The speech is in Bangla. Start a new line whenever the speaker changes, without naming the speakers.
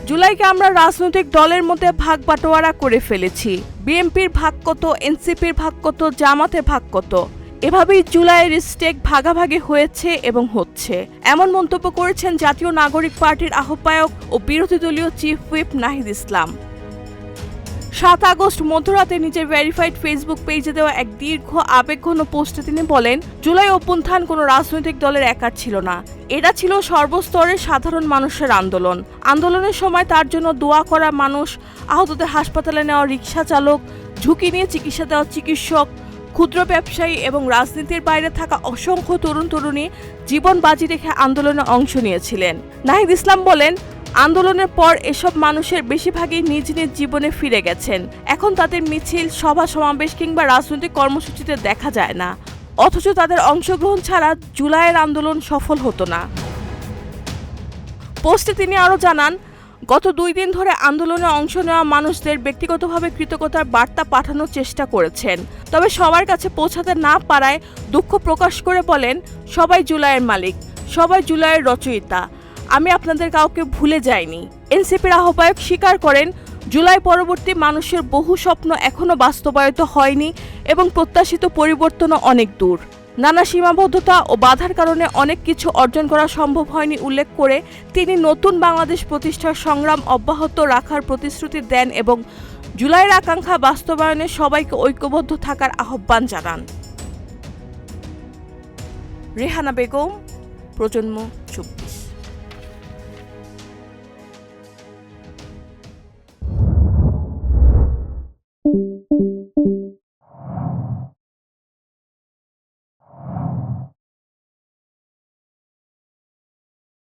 জুলাইকে আমরা রাজনৈতিক দলের মধ্যে ভাগ বাটোয়ারা করে ফেলেছি। বিএনপির ভাগ কত, এনসিপির ভাগ কত, জামাতের ভাগ কত, এভাবেই জুলাইয়ের স্টেক ভাগাভাগি হয়েছে এবং হচ্ছে, এমন মন্তব্য করেছেন জাতীয় নাগরিক পার্টির আহ্বায়ক ও বিরোধী দলীয় chief whip Nahid Islam. ৭ August মধ্যরাতে নিজের ভেরিফাইড ফেসবুক পেজে দেওয়া এক দীর্ঘ আবেগঘন পোস্টে তিনি বলেন, জুলাই অভ্যুত্থান কোনো রাজনৈতিক দলের একার ছিল না, এটা ছিল সর্বস্তরের সাধারণ মানুষের আন্দোলন। আন্দোলনের সময় তার জন্য দোয়া করা মানুষ, আহতদের হাসপাতালে নেওয়া রিকশা চালক, ঝুঁকি নিয়ে চিকিৎসা দেওয়া চিকিৎসক, ক্ষুদ্র ব্যবসায়ী এবং রাজনীতির বাইরে থাকা অসংখ্য তরুণ তরুণী জীবন বাজি রেখে আন্দোলনে অংশ নিয়েছিলেন। নাহিদ ইসলাম বলেন, আন্দোলনের পর এসব মানুষের বেশিরভাগই নিজ নিজ জীবনে ফিরে গেছেন। এখন তাদের মিছিল, সভা সমাবেশ কিংবা রাজনৈতিক কর্মসূচিতে দেখা যায় না, অথচ তাদের অংশগ্রহণ ছাড়া জুলাইয়ের আন্দোলন সফল হতো না। পোস্টে তিনি আরও জানান, গত 2 দিন ধরে আন্দোলনে অংশ নেওয়া মানুষদের ব্যক্তিগতভাবে কৃতজ্ঞতার বার্তা পাঠানোর চেষ্টা করেছেন, তবে সবার কাছে পৌঁছাতে না পারায় দুঃখ প্রকাশ করে বলেন, সবাই জুলাইয়ের মালিক, সবাই জুলাইয়ের রচয়িতা, আমি আপনাদের কাউকে ভুলে যাইনি। এনসিপির আহ্বায়ক স্বীকার করেন, জুলাই পরবর্তী মানুষের বহু স্বপ্ন এখনও বাস্তবায়িত হয়নি এবং প্রত্যাশিত পরিবর্তনও অনেক দূর। নানা সীমাবদ্ধতা ও বাধার কারণে অনেক কিছু অর্জন করা সম্ভব হয়নি উল্লেখ করে তিনি নতুন বাংলাদেশ প্রতিষ্ঠার সংগ্রাম অব্যাহত রাখার প্রতিশ্রুতি দেন এবং জুলাইয়ের আকাঙ্ক্ষা বাস্তবায়নে সবাইকে ঐক্যবদ্ধ থাকার আহ্বান জানান। রেহানা বেগম, প্রজন্ম।